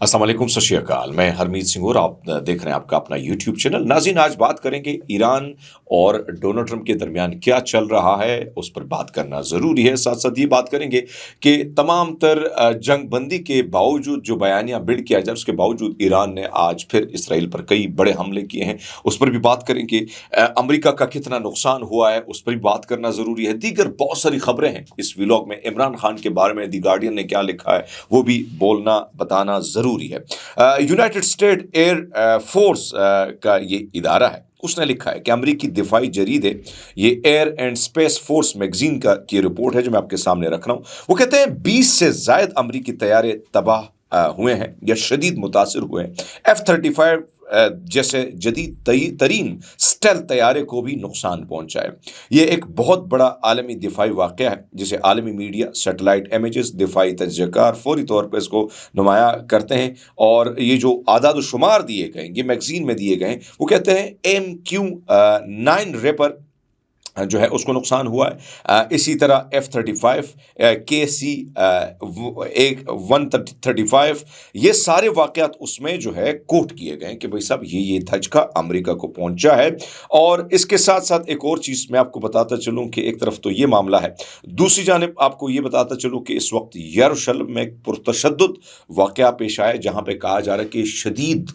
अस्सलाम वालेकुम, सत श्री अकाल। मैं हरमीत सिंह और आप देख रहे हैं आपका अपना यूट्यूब चैनल। नाज़रीन, आज बात करेंगे ईरान और डोनाल्ड ट्रंप के दरमियान क्या चल रहा है, उस पर बात करना ज़रूरी है। साथ साथ ये बात करेंगे कि तमाम तर जंग बंदी के बावजूद जो बयानिया बिल्ड किया जाए, उसके बावजूद ईरान ने आज फिर इसराइल पर कई बड़े हमले किए हैं, उस पर भी बात करेंगे। अमेरिका का कितना नुकसान हुआ है, उस पर भी बात करना ज़रूरी है। दीगर बहुत सारी खबरें हैं इस व्लॉग में। इमरान खान के बारे में द गार्डियन ने क्या लिखा है, वो भी बोलना बताना ज़रूरी है। यूनाइटेड स्टेट एयर फोर्स का ये इदारा है, उसने लिखा है कि अमेरिकी दिफाई जरीदे, ये air and space force magazine का की रिपोर्ट है जो मैं आपके सामने रख रहा हूँ। वो कहते हैं 20 से ज़ायद अमेरिकी तैयारे तबाह हुए हैं या शदीद मुतासिर हुए हैं। F-35 जैसे जदीद तरीन स्टेल तैयारे को भी नुकसान पहुंचा है। ये एक बहुत बड़ा आलमी दिफाई वाक़या है जिसे आलमी मीडिया, सैटेलाइट इमेजेस, दिफाई तजज़ियाकार फौरी तौर पर इसको नुमाया करते हैं। और ये जो आदाद शुमार दिए गए, ये मैगजीन में दिए गए हैं, वो कहते हैं MQ-9 रेपर जो है उसको नुकसान हुआ है। इसी तरह F-35, KC 135, ये सारे वाक़यात उसमें जो है कोट किए गए कि भाई साहब ये धचका अमेरिका को पहुंचा है। और इसके साथ साथ एक और चीज़ मैं आपको बताता चलूं कि एक तरफ तो ये मामला है, दूसरी जानिब आपको ये बताता चलूं कि इस वक्त यरूशलेम में एक पुरतशद्दुद वाक़या पेश आया जहाँ पे कहा जा रहा है कि शदीद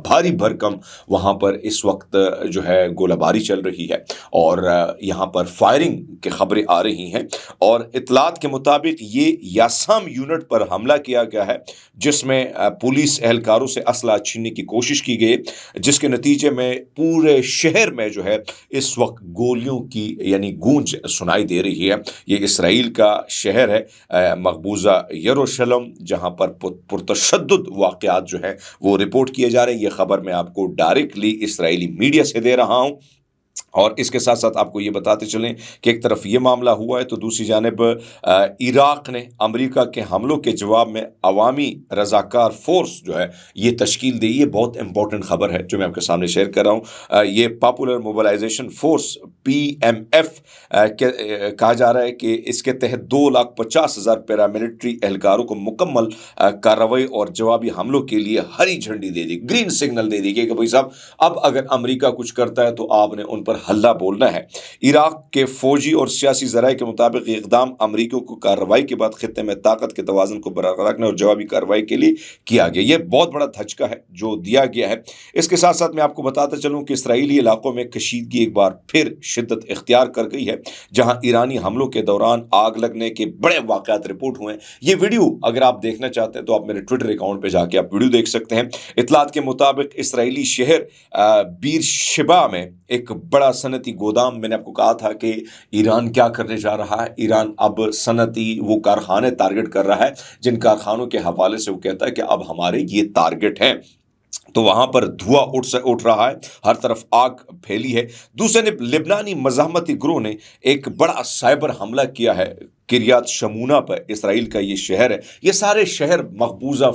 भारी भरकम वहाँ पर इस वक्त जो है गोलाबारी चल रही है और यहाँ पर फायरिंग की खबरें आ रही हैं। और इतलात के मुताबिक ये यासाम यूनिट पर हमला किया गया है जिसमें पुलिस एहलकारों से असला छीनने की कोशिश की गई, जिसके नतीजे में पूरे शहर में जो है इस वक्त गोलियों की यानी गूंज सुनाई दे रही है। ये इसराइल का शहर है मकबूजा यरूशलेम, जहाँ पर पुरतशद्दुद वाक़यात जो है वो रिपोर्ट किए जा रहे हैं। ये खबर मैं आपको डायरेक्टली इसराइली मीडिया से दे रहा हूँ। और इसके साथ साथ आपको ये बताते चलें कि एक तरफ ये मामला हुआ है तो दूसरी जानिब इराक़ ने अमेरिका के हमलों के जवाब में अवामी रज़ाकार फोर्स जो है ये तश्कील दी। ये बहुत इंपॉर्टेंट खबर है जो मैं आपके सामने शेयर कर रहा हूँ। ये पॉपुलर मोबिलाइजेशन फोर्स PMF कहा जा रहा है कि इसके तहत 2,50,000 पैरामिलिट्री एहलकारों को मुकम्मल कार्रवाई और जवाबी हमलों के लिए हरी झंडी दे दी, ग्रीन सिग्नल दे दी कि भाई साहब अब अगर अमेरिका कुछ करता है तो आपने उन पर हल्ला बोलना है। इराक़ के फौजी और सियासी ज़राए के मुताबिक इक़दाम अमरीका को कार्रवाई के बाद खित्ते में ताकत के तवाज़ुन को बरकरार रखने और जवाबी कार्रवाई के लिए किया गया। यह बहुत बड़ा धचका है जो दिया गया है। इसके साथ साथ मैं आपको बताता चलूँ कि इसराइली इलाकों में कशीदगी एक बार फिर शिद्दत इख्तियार कर गई है, जहाँ ईरानी हमलों के दौरान आग लगने के बड़े वाक़यात रिपोर्ट हुए हैं। ये वीडियो अगर आप देखना चाहते हैं तो आप मेरे ट्विटर अकाउंट पर जाके आप वीडियो देख सकते हैं। इतलात के मुताबिक इसराइली शहर बीरशेबा में एक बड़ा सनती गोदाम, मैंने आपको कहा था कि ईरान क्या करने जा रहा है। ईरान अब सनती वो कारखाने टारगेट कर रहा है जिन कारखानों के हवाले से वो कहता है कि अब हमारे ये टारगेट हैं। तो वहाँ पर धुआं उठ रहा है, हर तरफ आग फैली है। दूसरे ने लिबनानी मज़ाहमती ग्रोह ने एक बड़ा साइबर हमला किया है किरियात शमूना पर। इसराइल का ये शहर है, ये सारे शहर मकबूजा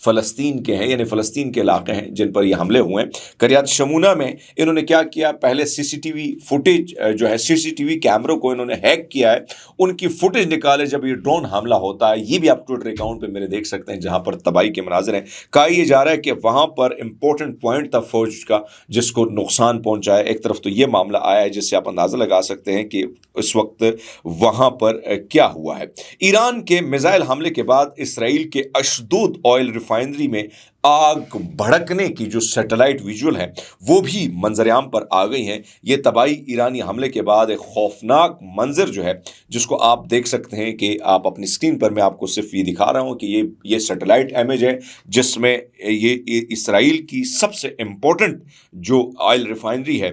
फ़लस्तीन के हैं, यानी फ़लस्तीन के इलाके हैं जिन पर ये हमले हुए हैं। किरियात शमूना में इन्होंने क्या किया, पहले CCTV फुटेज जो है, CCTV कैमरों को इन्होंने हैक किया है, उनकी फुटेज निकाले जब ये ड्रोन हमला होता है। ये भी आप ट्विटर अकाउंट पर मेरे देख सकते हैं जहाँ पर तबाही के मनाज़िर हैं। कहा यह जा रहा है कि वहाँ पर इंपॉर्टेंट पॉइंट था फौज का जिसको नुकसान पहुँचाया। एक तरफ तो ये मामला आया है जिससे आप अंदाज़ा लगा सकते हैं कि इस वक्त वहाँ पर क्या हुआ है। ईरान के मिसाइल हमले के बाद इसराइल के अशदोद ऑयल रिफाइनरी में आग भड़कने की जो सैटेलाइट विजुअल है वो भी मंजर-ए-आम पर आ गई हैं। ये तबाही ईरानी हमले के बाद एक खौफनाक मंजर जो है जिसको आप देख सकते हैं कि आप अपनी स्क्रीन पर, मैं आपको सिर्फ ये दिखा रहा हूँ कि ये सैटेलाइट इमेज है जिसमें ये इसराइल की सबसे इम्पोर्टेंट जो ऑयल रिफाइनरी है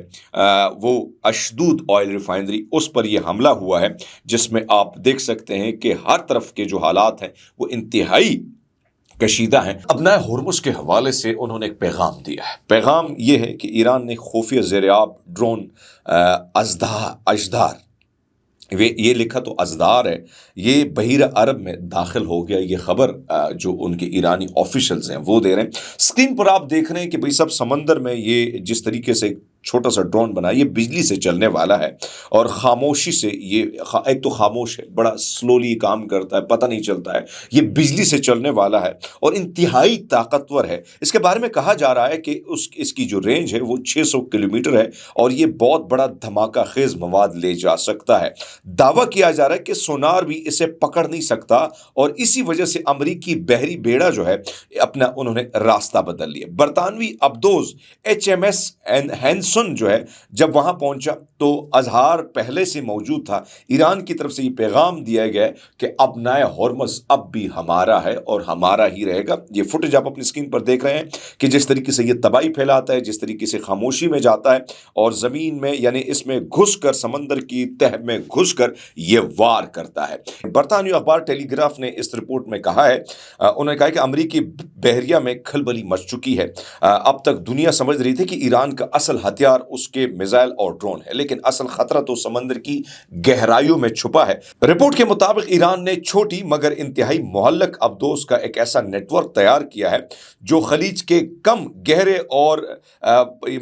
वो अशदोद ऑयल रिफाइनरी, उस पर यह हमला हुआ है जिसमें आप देख सकते हैं कि हर तरफ के जो हालात हैं वो इंतहाई कशीदा हैं। अपना होर्मुज़ के हवाले से उन्होंने एक पैगाम दिया है। पैगाम ये है कि ईरान ने खुफिया ज़ेर-ए-आब ड्रोन अजदार, ये लिखा तो अजदार है, ये बहीरा अरब में दाखिल हो गया। ये खबर जो उनके ईरानी ऑफिशियल्स हैं वो दे रहे हैं। स्क्रीन पर आप देख रहे हैं कि भाई सब समंदर में ये जिस तरीके से छोटा सा ड्रोन बना, ये बिजली से चलने वाला है और खामोशी से ये एक तो खामोश है, बड़ा स्लोली काम करता है, पता नहीं चलता है, ये बिजली से चलने वाला है और इंतहाई ताकतवर है। इसके बारे में कहा जा रहा है कि इसकी जो रेंज है वो 600 किलोमीटर है और ये बहुत बड़ा धमाका खेज मवाद ले जा सकता है। दावा किया जा रहा है कि सोनार भी इसे पकड़ नहीं सकता और इसी वजह से अमरीकी बहरी बेड़ा जो है अपना उन्होंने रास्ता बदल लिया। बरतानवी अब्दोज HMS हैंसन जो है जब वहां पहुंचा तो अजहार पहले से मौजूद था। ईरान की तरफ से ये पैगाम दिया गया कि अब नाए हॉर्मस अब भी हमारा है और हमारा ही रहेगा। ये फुटेज आप अपनी स्क्रीन पर देख रहे हैं कि जिस तरीके से ये तबाही फैलाता है, जिस तरीके से खामोशी में जाता है और जमीन में यानी इसमें घुसकर, समंदर की तह में घुसकर ये वार करता है। बरतानवी अखबार टेलीग्राफ ने इस रिपोर्ट में कहा है, उन्होंने कहा कि अमरीकी बहरिया में खलबली मच चुकी है। अब तक दुनिया समझ रही थी कि ईरान का असल हथियार उसके मिसाइल और ड्रोन है, लेकिन असल खतरा तो समंदर की गहराइयों में छुपा है। रिपोर्ट के मुताबिक ईरान ने छोटी मगर इंतहाई मोहल्लक अब्दोस का एक ऐसा नेटवर्क तैयार किया है जो खलीज के कम गहरे और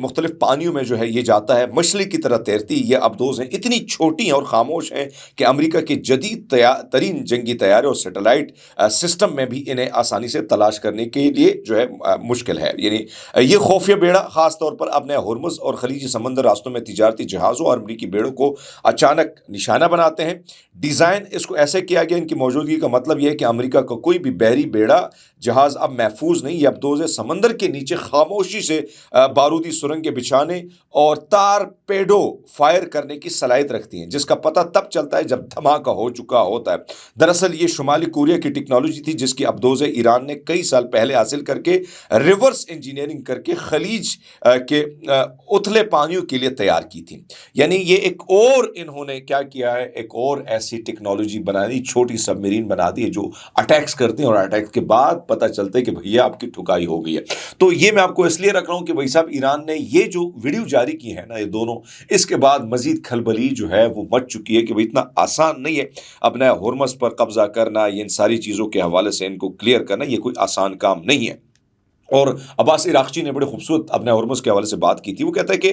मुख्तलिफ पानियों में जो है ये जाता है, मछली की तरह तैरती ये अब्दोस हैं। इतनी छोटी और खामोश हैं कि अमेरिका के जदीद तरीन जंगी तैयारे और सैटेलाइट सिस्टम में भी इन्हें आसानी से तलाश करने के लिए जो है मुश्किल है। यानी ये खुफिया बेड़ा खास तौर पर अपने हुर्मुज़ और खलीजी समंदर रास्तों में तिजारती जहाज़ों और अमरीकी बेड़ों को अचानक निशाना बनाते हैं। डिज़ाइन इसको ऐसे किया गया, इनकी मौजूदगी का मतलब यह है कि अमेरिका का कोई भी बहरी बेड़ा जहाज़ अब महफूज नहीं। ये अब्दोज़ समंदर के नीचे खामोशी से बारूदी सुरंगें बिछाने और तारपेडो फायर करने की सलाहियत रखती हैं, जिसका पता तब चलता है जब धमाका हो चुका होता है। दरअसल ये शुमाली कोरिया की टेक्नोलॉजी थी जिसकी अब्दोज़ ईरान ने कई साल पहले हासिल करके रिवर्स इंजीनियरिंग करके खलीज के उथले पानियों के लिए तैयार की थी। यानी ये एक और इन्होंने क्या किया है, एक और ऐसी टेक्नोलॉजी बना दी, छोटी सबमरीन बना दी है जो अटैक्स करती है और अटैक के बाद पता चलता है कि भैया आपकी ठुकाई हो गई है। तो ये मैं आपको इसलिए रख रहा हूं कि भाई साहब ईरान ने ये जो वीडियो जारी की है ना, ये दोनों, इसके बाद मजीद खलबली जो है वो मच चुकी है कि भाई इतना आसान नहीं है अपने हुर्मुज़ पर कब्जा करना, ये इन सारी चीज़ों के हवाले से इनको क्लियर करना, ये कोई आसान काम नहीं है। और अब्बास इराक़ची ने बड़े खूबसूरत अपने हुर्मुज़ के हवाले से बात की थी। वो कहता है कि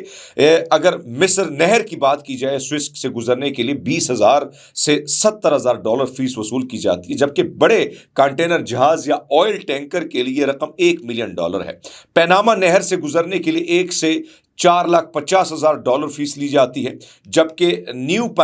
अगर मिस्र नहर की बात की जाए, स्विस से गुजरने के लिए 20,000 से $70,000 फीस वसूल की जाती है, जबकि बड़े कंटेनर जहाज़ या ऑयल टैंकर के लिए रकम $1 मिलियन है। पनामा नहर से गुजरने के लिए 1 से $4,50,000 फीस ली जाती है, जबकि न्यू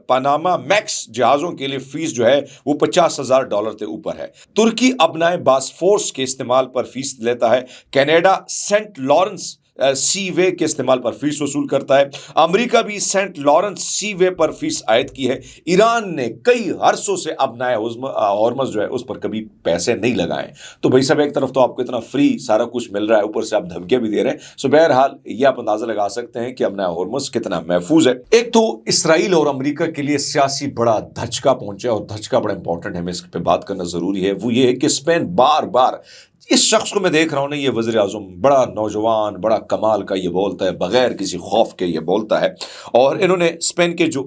पनामा मैक्स जहाज़ों के लिए फीस जो है वो $50,000 से ऊपर है। तुर्की अपनाए बासफोर्स के इस्तेमाल पर फीस लेता है। कनाडा सेंट लॉरेंस सी वे के इस्तेमाल पर फीस वसूल करता है। अमेरिका भी सेंट लॉरेंस सी वे पर फीस आयद की है। ईरान ने कई अरसों से अपनाए हुर्मुज़ जो है उस पर कभी पैसे नहीं लगाए। तो भाई साहब, एक तरफ तो आपको इतना फ्री सारा कुछ मिल रहा है, ऊपर से आप धमकियां भी दे रहे हैं। सो बहरहाल ये आप अंदाजा लगा सकते हैं कि अपना हुर्मुज़ कितना महफूज है। एक तो इसराइल और अमेरिका के लिए सियासी बड़ा धचका पहुंचा और धचका बड़ा इंपॉर्टेंट है, हमें इस पर बात करना जरूरी है। वो ये है कि स्पेन बार बार, इस शख्स को मैं देख रहा हूँ ना, ये वज़ीर आज़म बड़ा नौजवान, बड़ा कमाल का ये बोलता है, बगैर किसी खौफ के ये बोलता है। और इन्होंने स्पेन के जो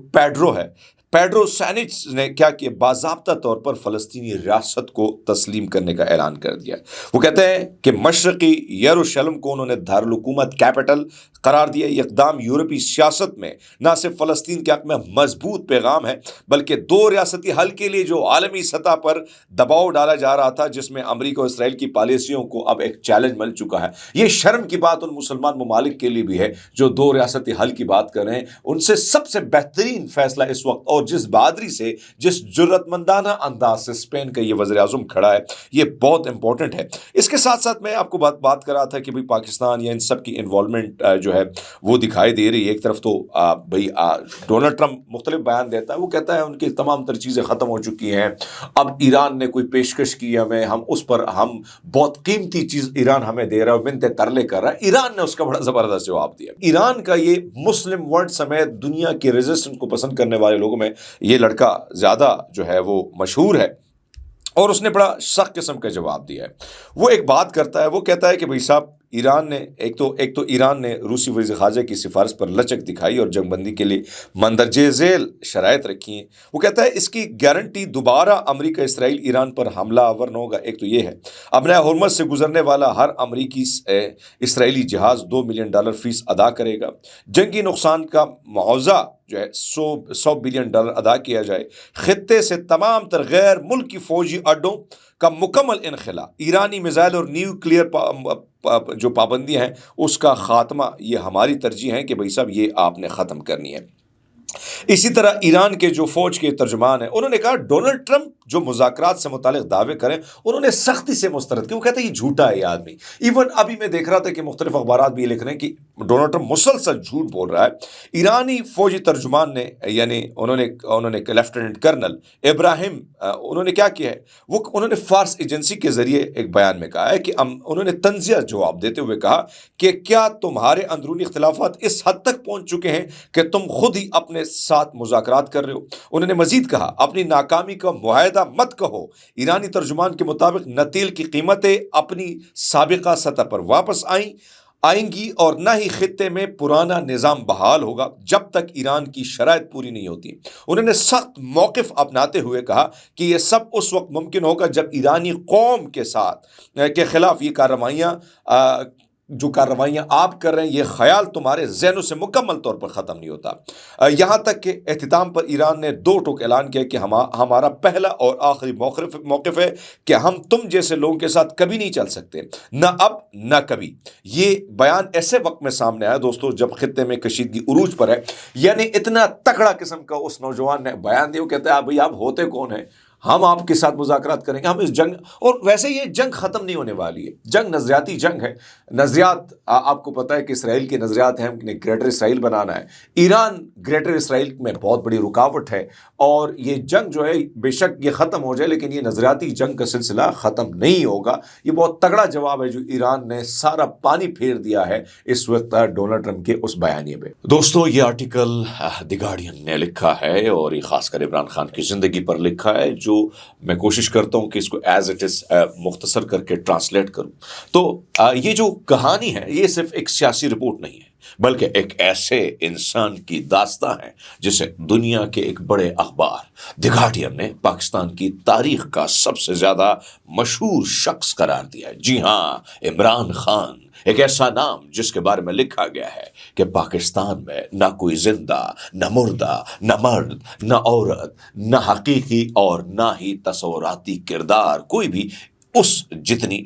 पेड्रो सैनिच ने क्या किया, बाज़ाब्ता तौर पर फ़लस्तीनी रियासत को तस्लीम करने का ऐलान कर दिया। वो कहते हैं कि मशरक़ी यरूशलेम को उन्होंने दारुल हुकूमत कैपिटल करार दिया। ये इक़दाम यूरोपीय सियासत में न सिर्फ फ़लस्तीन के हक़ में मजबूत पैगाम है, बल्कि 2 रियासती हल के लिए जो आलमी सतह पर दबाव डाला जा रहा था, जिसमें अमरीका और इसराइल की पॉलिसियों को अब एक चैलेंज मिल चुका है। ये शर्म की बात उन मुसलमान ममालिक के लिए भी है जो 2 रियासती हल की बात कर रहे हैं। उनसे सबसे बेहतरीन फैसला इस वक्त, और जिस बहादुरी से, जिस जुर्रतमंदाना अंदाज से स्पेन का ये वज़ीर आज़म खड़ा है, ये बहुत इंपॉर्टेंट है। इसके साथ साथ मैं आपको बात कर रहा था कि भाई पाकिस्तान या इन सब की इन्वॉल्वमेंट जो है वो दिखाई दे रही है। एक तरफ तो भाई डोनाल्ड ट्रंप मुख्तलिफ बयान देता है, वो कहता है उनकी तमाम तर चीज़ें ख़त्म हो चुकी हैं, अब ईरान ने कोई पेशकश की हमें, हम उस पर, हम बहुत कीमती चीज़ ईरान हमें दे रहा है, मिन्नतें तरले कर रहा है। ईरान ने उसका बड़ा ज़बरदस्त जवाब दिया। ईरान का ये मुस्लिम वर्ल्ड समेत दुनिया के रेजिस्टेंस को पसंद करने वाले लोगों में ये लड़का ज़्यादा जो है वो मशहूर है, और उसने बड़ा सख्त किस्म का जवाब दिया है। वो एक बात करता है, वो कहता है कि भाई साहब, ایران نے ایک تو ایران نے روسی وزیر خارجہ کی سفارش پر لچک دکھائی اور جنگ بندی کے لیے مندرجہ ذیل شرائط رکھی ہیں۔ وہ کہتا ہے اس کی گارنٹی دوبارہ امریکہ اسرائیل ایران پر حملہ آور نہ ہوگا۔ ایک تو یہ ہے، ابنۂ حرمت سے گزرنے والا ہر امریکی اسرائیلی جہاز $2 ملین فیس ادا کرے گا، جنگی نقصان کا معاوضہ جو ہے $100 بلین ادا کیا جائے، خطے سے تمام تر غیر ملکی فوجی اڈوں کا مکمل انخلا، ایرانی میزائل اور نیوکلیئر جو پابندیاں ہیں اس کا خاتمہ، یہ ہماری ترجیح ہے کہ بھائی صاحب یہ آپ نے ختم کرنی ہے۔ اسی طرح ایران کے جو فوج کے ترجمان ہیں انہوں نے کہا ڈونلڈ ٹرمپ جو مذاکرات سے متعلق دعوے کریں انہوں نے سختی سے مسترد کیا۔ وہ کہتے ہیں یہ جھوٹا ہے یہ آدمی۔ ایون ابھی میں دیکھ رہا تھا کہ مختلف اخبارات بھی یہ لکھ رہے ہیں کہ ڈونلڈ ٹرمپ مسلسل جھوٹ بول رہا ہے۔ ایرانی فوجی ترجمان نے یعنی انہوں نے لیفٹیننٹ کرنل ابراہیم انہوں نے کیا کیا ہے، وہ انہوں نے فارس ایجنسی کے ذریعے ایک بیان میں کہا ہے کہ انہوں نے تنزیہ جواب دیتے ہوئے کہا کہ کیا تمہارے اندرونی اختلافات اس حد تک پہنچ چکے ہیں کہ تم خود ہی اپنے ساتھ مذاکرات کر رہے ہو۔ انہوں نے مزید کہا اپنی ناکامی کا معاہدہ مت کہو۔ ایرانی ترجمان کے مطابق نہ تیل کی قیمتیں اپنی سابقہ سطح پر واپس آئیں گی اور نہ ہی خطے میں پرانا نظام بحال ہوگا جب تک ایران کی شرائط پوری نہیں ہوتی۔ انہوں نے سخت موقف اپناتے ہوئے کہا کہ یہ سب اس وقت ممکن ہوگا جب ایرانی قوم کے خلاف یہ کارروائیاں آپ کر رہے ہیں، یہ خیال تمہارے ذہنوں سے مکمل طور پر ختم نہیں ہوتا۔ یہاں تک کہ اختتام پر ایران نے دو ٹوک اعلان کیا کہ ہمارا پہلا اور آخری موقف ہے کہ ہم تم جیسے لوگوں کے ساتھ کبھی نہیں چل سکتے، نہ اب نہ کبھی۔ یہ بیان ایسے وقت میں سامنے آیا دوستو جب خطے میں کشیدگی عروج پر ہے، یعنی اتنا تکڑا قسم کا اس نوجوان نے بیان دیا۔ وہ کہتا ہے بھائی آپ ہوتے کون ہیں، ہم آپ کے ساتھ مذاکرات کریں گے، ہم اس جنگ، اور ویسے یہ جنگ ختم نہیں ہونے والی ہے، جنگ نظریاتی جنگ ہے۔ نظریات آپ کو پتہ ہے کہ اسرائیل کے نظریات ہیں کہ گریٹر اسرائیل بنانا ہے، ایران گریٹر اسرائیل میں بہت بڑی رکاوٹ ہے، اور یہ جنگ جو ہے بے شک یہ ختم ہو جائے لیکن یہ نظریاتی جنگ کا سلسلہ ختم نہیں ہوگا۔ یہ بہت تگڑا جواب ہے جو ایران نے سارا پانی پھیر دیا ہے اس وقت ڈونلڈ ٹرمپ کے اس بیانیے پہ۔ دوستو یہ آرٹیکل دی گارڈین نے لکھا ہے اور یہ خاص کر عمران خان کی زندگی پر لکھا ہے، جو میں کوشش کرتا ہوں کہ اس کو ایز اٹ از مختصر کر کے ٹرانسلیٹ کروں۔ تو یہ جو کہانی ہے یہ صرف ایک سیاسی رپورٹ نہیں ہے بلکہ ایک ایسے انسان کی داستاں ہے جسے دنیا کے ایک بڑے اخبار دی گارڈین نے پاکستان کی تاریخ کا سب سے زیادہ مشہور شخص قرار دیا ہے۔ جی ہاں، عمران خان، ایک ایسا نام جس کے بارے میں لکھا گیا ہے کہ پاکستان میں نہ کوئی زندہ، نہ مردہ، نہ مرد، نہ عورت، نہ حقیقی اور نہ ہی تصوراتی کردار کوئی بھی اس جتنی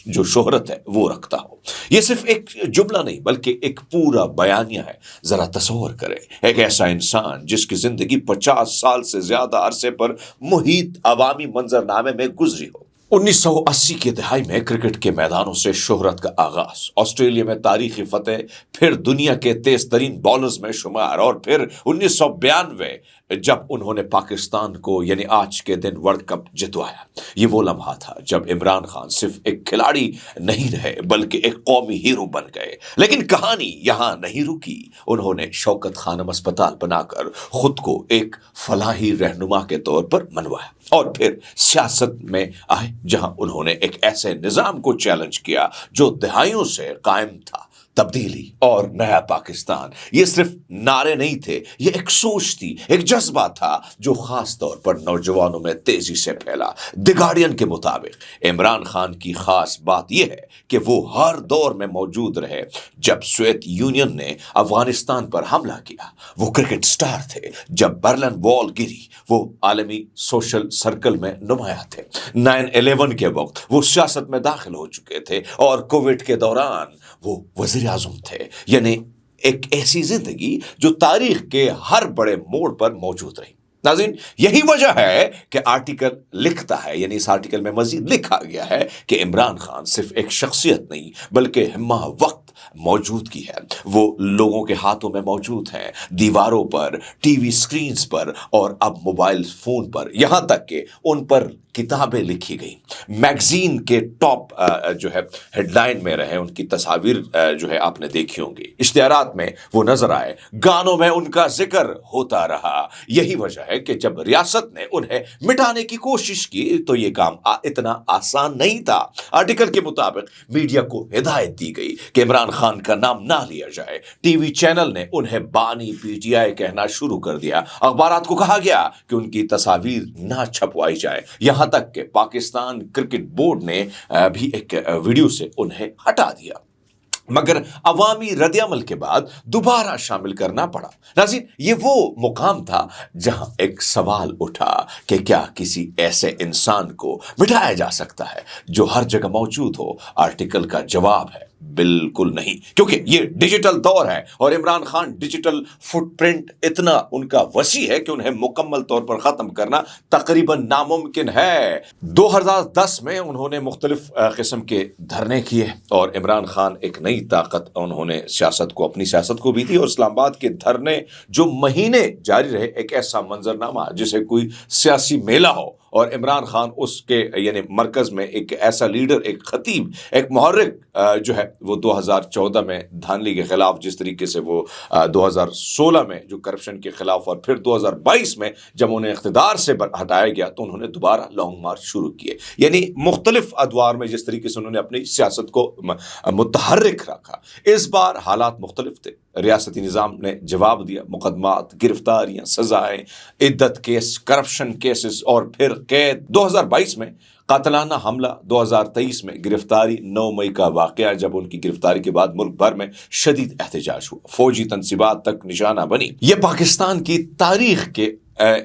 جو شہرت ہے وہ رکھتا ہو۔ یہ صرف ایک جملہ نہیں بلکہ ایک پورا بیانیہ ہے۔ ذرا تصور کریں ایک ایسا انسان جس کی زندگی 50 سال سے زیادہ عرصے پر محیط عوامی منظرنامے میں گزری ہو۔ 1980 کی دہائی میں کرکٹ کے میدانوں سے شہرت کا آغاز، آسٹریلیا میں تاریخی فتح، پھر دنیا کے تیز ترین بالرز میں شمار، اور پھر 1992 جب انہوں نے پاکستان کو یعنی آج کے دن ورلڈ کپ جتوایا۔ یہ وہ لمحہ تھا جب عمران خان صرف ایک کھلاڑی نہیں رہے بلکہ ایک قومی ہیرو بن گئے۔ لیکن کہانی یہاں نہیں رکی۔ انہوں نے شوکت خانم اسپتال بنا کر خود کو ایک فلاحی رہنما کے طور پر منوایا، اور پھر سیاست میں آئے جہاں انہوں نے ایک ایسے نظام کو چیلنج کیا جو دہائیوں سے قائم تھا۔ تبدیلی اور نیا پاکستان یہ صرف نعرے نہیں تھے، یہ ایک سوچ تھی، ایک جذبہ تھا جو خاص طور پر نوجوانوں میں تیزی سے پھیلا۔ دی گارڈین کے مطابق عمران خان کی خاص بات یہ ہے کہ وہ ہر دور میں موجود رہے۔ جب سوویت یونین نے افغانستان پر حملہ کیا وہ کرکٹ سٹار تھے، جب برلن وال گری وہ عالمی سوشل سرکل میں نمایاں تھے، 9/11 کے وقت وہ سیاست میں داخل ہو چکے تھے، اور کووڈ کے دوران وہ وزیر اعظم تھے۔ یعنی ایک ایسی زندگی جو تاریخ کے ہر بڑے موڑ پر موجود رہی۔ ناظرین، یہی وجہ ہے کہ آرٹیکل لکھتا ہے، یعنی اس آرٹیکل میں مزید لکھا گیا ہے کہ عمران خان صرف ایک شخصیت نہیں بلکہ ہمہ وقت मौजूदगी है वो लोगों के हाथों में मौजूद है, दीवारों पर, टीवी स्क्रीन्स पर और अब मोबाइल फोन पर, यहां तक कि उन पर किताबें लिखी गई, मैगजीन के टॉप जो है हेडलाइन में रहे, उनकी तस्वीर जो है आपने देखी होंगी, इश्तिहारात में वो नजर आए, गानों में उनका जिक्र होता रहा। यही वजह है कि जब रियासत ने उन्हें मिटाने की कोशिश की तो ये काम इतना आसान नहीं था। आर्टिकल के मुताबिक मीडिया को हिदायत दी गई कि इमरान खान का नाम ना लिया जाए, टीवी चैनल ने उन्हें बानी पीटीआई कहना शुरू कर दिया, अखबारात को कहा गया कि उनकी तस्वीर ना छपवाई जाए, यहां तक कि पाकिस्तान क्रिकेट बोर्ड ने भी एक वीडियो से उन्हें हटा दिया। मगर अवामी रद्द-ए-अमल के बाद दोबारा शामिल करना पड़ा। नाज़रीन, ये वो मुकाम था जहां एक सवाल उठा कि क्या किसी ऐसे इंसान को मिटाया जा सकता है जो हर जगह मौजूद हो? आर्टिकल का जवाब है बिल्कुल नहीं, क्योंकि ये डिजिटल दौर है और इमरान खान डिजिटल फुटप्रिंट इतना उनका वसी है कि उन्हें मुकम्मल तौर पर खत्म करना तकरीबन नामुमकिन है। 2010 में उन्होंने मुख्तलिफ किस्म के धरने किए और इमरान खान एक नई ताकत उन्होंने अपनी सियासत को भी दी और इस्लामाबाद के धरने जो महीने जारी रहे, एक ऐसा मंजरनामा जिसे कोई सियासी मेला हो और इमरान खान उसके यानी मरकज में एक ऐसा लीडर, एक खतीब, एक मुहर्रिक जो है वो 2014 में धांधली के खिलाफ जिस तरीके से वो 2016 में जो करप्शन के खिलाफ और फिर 2022 में जब उन्हें इख्तिदार से हटाया गया तो उन्होंने दोबारा लॉन्ग मार्च शुरू किए। यानी मुख्तलिफ अदवार में जिस तरीके से उन्होंने अपनी सियासत को मुतहर्रिक रखा, इस बार हालात मुख्तलिफ थे। रियासती निज़ाम ने जवाब दिया, मुकदमात, गिरफ्तारियां, सजाएं, इद्दत केस, करप्शन केसेस और फिर कैद। 2022 में कातलाना हमला, 2023 में गिरफ्तारी, 9 मई का वाकया जब उनकी गिरफ्तारी के बाद मुल्क भर में शदीद एहतजाज हुआ, फौजी तनसीबात तक निशाना बनी। यह पाकिस्तान की तारीख के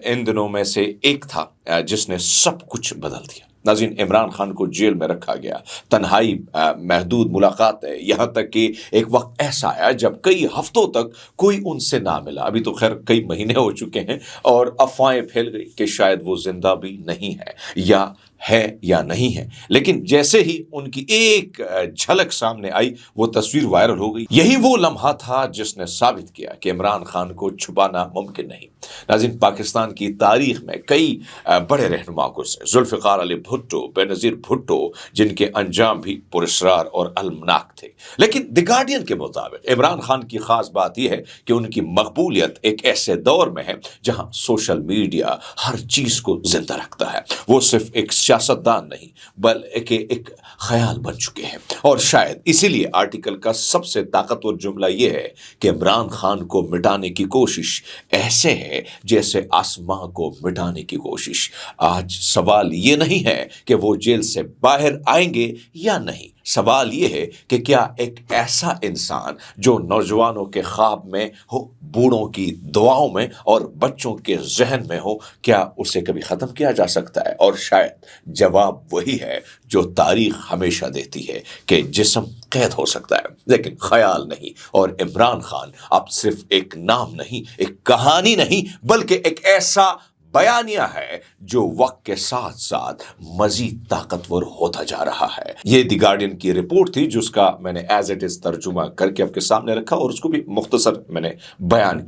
इन दिनों में से एक था जिसने सब कुछ बदल दिया। नाज़रीन, इमरान खान को जेल में रखा गया, तन्हाई, महदूद मुलाकातें, यहाँ तक कि एक वक्त ऐसा आया जब कई हफ्तों तक कोई उनसे ना मिला। अभी तो खैर कई महीने हो चुके हैं और अफवाहें फैल गई कि शायद वो जिंदा भी नहीं है या नहीं है, लेकिन जैसे ही उनकी एक झलक सामने आई वो तस्वीर वायरल हो गई। यही वो लम्हा था जिसने साबित किया कि इमरान खान को छुपाना मुमकिन नहीं। नाज़रीन, पाकिस्तान की तारीख में कई बड़े रहनुमा गुज़रे, जुल्फ़िकार अली भुट्टो, बेनज़ीर भुट्टो, जिनके अंजाम भी पुरस्कार और अलमनाक थे, लेकिन द गार्डियन के मुताबिक इमरान खान की खास बात यह है कि उनकी मकबूलियत एक ऐसे दौर में है जहां सोशल मीडिया हर चीज को जिंदा रखता है। वो सिर्फ एक सियासतदान नहीं बल्कि एक ख्याल बन चुके हैं और शायद इसीलिए आर्टिकल का सबसे ताकतवर जुमला यह है कि इमरान खान को मिटाने की कोशिश ऐसे है जैसे आसमां को मिटाने की कोशिश। आज सवाल ये नहीं है कि वो जेल से बाहर आएंगे या नहीं, सवाल ये है कि क्या एक ऐसा इंसान जो नौजवानों के ख्वाब में हो, बूढ़ों की दुआओं में और बच्चों के जहन में हो, क्या उसे कभी ख़त्म किया जा सकता है? और शायद जवाब वही है जो तारीख हमेशा देती है कि जिस्म कैद हो सकता है लेकिन ख्याल नहीं। और इमरान खान अब सिर्फ एक नाम नहीं, एक कहानी नहीं, बल्कि एक ऐसा बयानिया है जो वक्त के साथ साथ मजीद ताकतवर होता जा रहा है। ये द गार्डियन की रिपोर्ट थी जिसका मैंने एज इट इज तर्जुमा करके आपके सामने रखा और उसको भी मुख्तसर मैंने बयान किया।